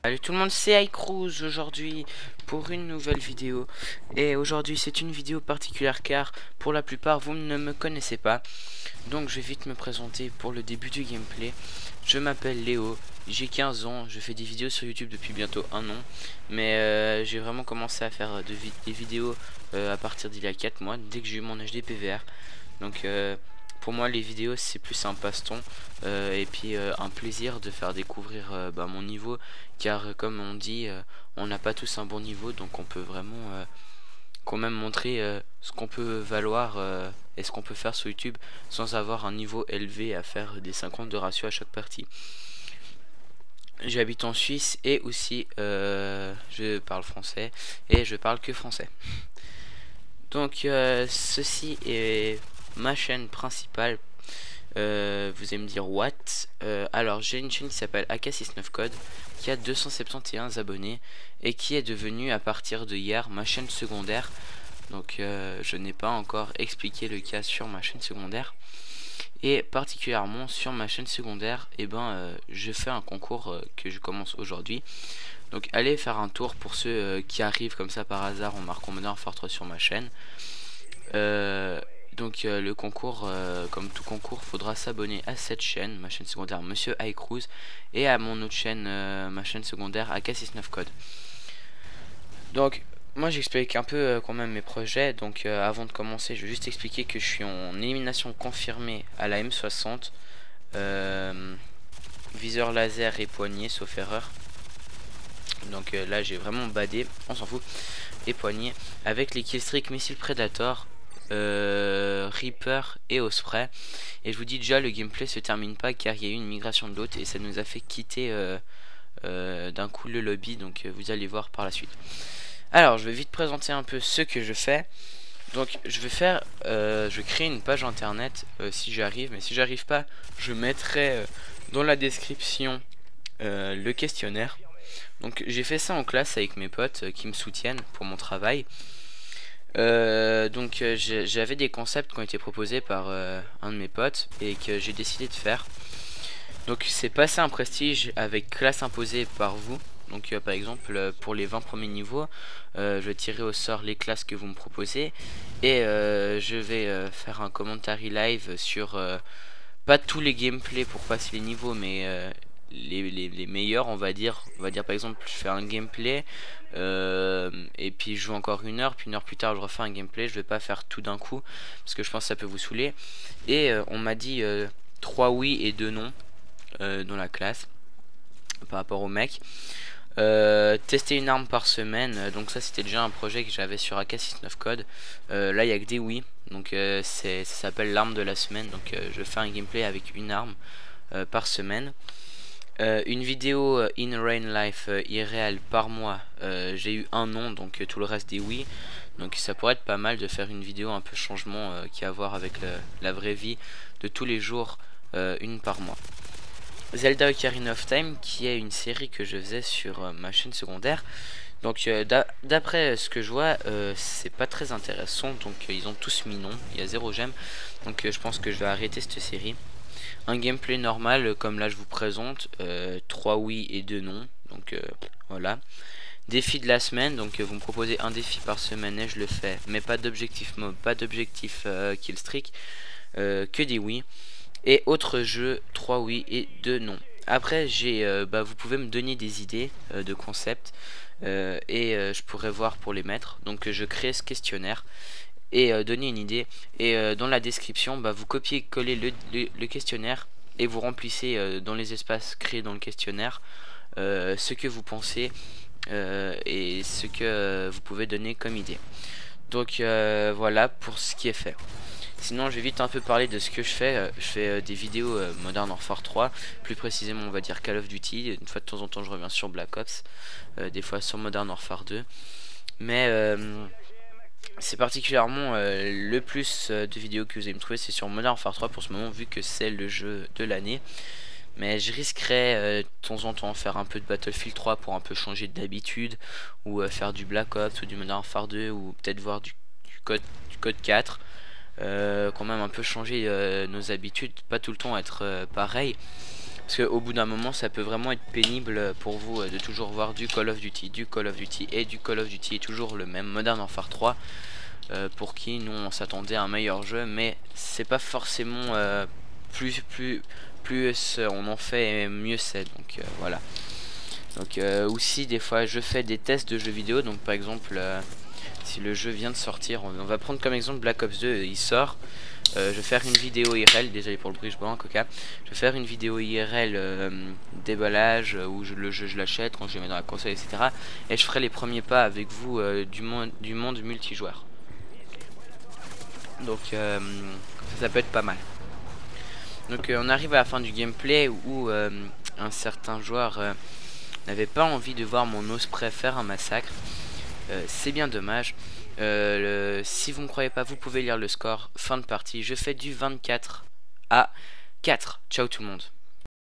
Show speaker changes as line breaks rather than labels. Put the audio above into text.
Salut tout le monde, c'est iCruz aujourd'hui pour une nouvelle vidéo. Et aujourd'hui c'est une vidéo particulière car pour la plupart vous ne me connaissez pas. Donc je vais vite me présenter pour le début du gameplay. Je m'appelle Léo, j'ai 15 ans, je fais des vidéos sur YouTube depuis bientôt un an. Mais j'ai vraiment commencé à faire des vidéos à partir d'il y a 4 mois, dès que j'ai eu mon HD PVR. Donc pour moi les vidéos c'est plus un passe-temps et puis un plaisir de faire découvrir mon niveau, car comme on dit on n'a pas tous un bon niveau, donc on peut vraiment quand même montrer ce qu'on peut valoir et ce qu'on peut faire sur YouTube sans avoir un niveau élevé à faire des 50 de ratio à chaque partie. J'habite en Suisse et aussi je parle français et je parle que français. Donc ceci est ma chaîne principale. Vous allez me dire what? Alors j'ai une chaîne qui s'appelle AK69code qui a 271 abonnés et qui est devenue à partir de hier ma chaîne secondaire. Donc je n'ai pas encore expliqué le cas sur ma chaîne secondaire. Et particulièrement sur ma chaîne secondaire, je fais un concours que je commence aujourd'hui. Donc allez faire un tour pour ceux qui arrivent comme ça par hasard en marquant Modern Fortress sur ma chaîne. Le concours, comme tout concours, faudra s'abonner à cette chaîne, ma chaîne secondaire Monsieur iCruz, et à mon autre chaîne, ma chaîne secondaire AK69code. Donc moi j'explique un peu quand même mes projets. Donc avant de commencer, je vais juste expliquer que je suis en élimination confirmée à la M60, viseur laser et poignet sauf erreur. Donc là j'ai vraiment badé, on s'en fout. Et poignet avec les killstreak missile Predator, Reaper et Osprey. Et je vous dis déjà, le gameplay se termine pas car il y a eu une migration de l'autre et ça nous a fait quitter d'un coup le lobby. Donc vous allez voir par la suite. Alors je vais vite présenter un peu ce que je fais. Donc je vais créer une page internet si j'arrive, mais si j'arrive pas, je mettrai dans la description le questionnaire. Donc j'ai fait ça en classe avec mes potes qui me soutiennent pour mon travail. J'avais des concepts qui ont été proposés par un de mes potes et que j'ai décidé de faire. Donc c'est passer un prestige avec classe imposée par vous. Donc par exemple pour les 20 premiers niveaux, je vais tirer au sort les classes que vous me proposez. Et je vais faire un commentary live sur pas tous les gameplays pour passer les niveaux, mais les meilleurs, on va dire par exemple je fais un gameplay et puis je joue encore une heure, puis une heure plus tard je refais un gameplay. Je vais pas faire tout d'un coup parce que je pense que ça peut vous saouler. Et on m'a dit 3 oui et 2 non dans la classe par rapport au mec. Tester une arme par semaine, donc ça c'était déjà un projet que j'avais sur AK69code. Là il y a que des oui, donc ça s'appelle l'arme de la semaine. Donc je fais un gameplay avec une arme par semaine. Une vidéo in real life irréel par mois, j'ai eu un non, donc tout le reste des oui. Donc ça pourrait être pas mal de faire une vidéo un peu changement qui a à voir avec la vraie vie de tous les jours, une par mois. Zelda Ocarina of Time, qui est une série que je faisais sur ma chaîne secondaire. Donc d'après ce que je vois, c'est pas très intéressant. Donc ils ont tous mis non, il y a 0 j'aime. Donc je pense que je vais arrêter cette série. Un gameplay normal comme là je vous présente, 3 oui et 2 non. Donc voilà. Défi de la semaine, donc vous me proposez un défi par semaine et je le fais, mais pas d'objectif mob, pas d'objectif killstreak, que des oui. Et autre jeu, 3 oui et 2 non. Après vous pouvez me donner des idées de concepts je pourrais voir pour les mettre. Donc je crée ce questionnaire et donner une idée. Et dans la description, vous copiez-collez le questionnaire et vous remplissez dans les espaces créés dans le questionnaire ce que vous pensez et ce que vous pouvez donner comme idée. Donc voilà pour ce qui est fait. Sinon je vais vite un peu parler de ce que je fais. Je fais des vidéos Modern Warfare 3, plus précisément on va dire Call of Duty. Une fois de temps en temps je reviens sur Black Ops, des fois sur Modern Warfare 2. Mais c'est particulièrement le plus de vidéos que vous allez me trouver, c'est sur Modern Warfare 3 pour ce moment, vu que c'est le jeu de l'année. Mais je risquerais de temps en temps faire un peu de Battlefield 3 pour un peu changer d'habitude, ou faire du Black Ops ou du Modern Warfare 2, ou peut-être voir du code 4. Quand même un peu changer nos habitudes, pas tout le temps être pareil. Parce qu'au bout d'un moment ça peut vraiment être pénible pour vous de toujours voir du Call of Duty, du Call of Duty et du Call of Duty et toujours le même Modern Warfare 3, pour qui nous on s'attendait à un meilleur jeu, mais c'est pas forcément plus on en fait mieux c'est, donc voilà. Donc aussi des fois je fais des tests de jeux vidéo, donc par exemple si le jeu vient de sortir, on va prendre comme exemple Black Ops 2, il sort, je vais faire une vidéo IRL, désolé pour le bruit, je bois un coca, je vais faire une vidéo IRL déballage, où le jeu je l'achète, quand je le mets dans la console, etc. Et je ferai les premiers pas avec vous du monde multijoueur. Donc ça peut être pas mal. Donc on arrive à la fin du gameplay où un certain joueur n'avait pas envie de voir mon osprey faire un massacre. C'est bien dommage. Si vous ne me croyez pas, vous pouvez lire le score. Fin de partie, je fais du 24 à 4. Ciao tout le monde.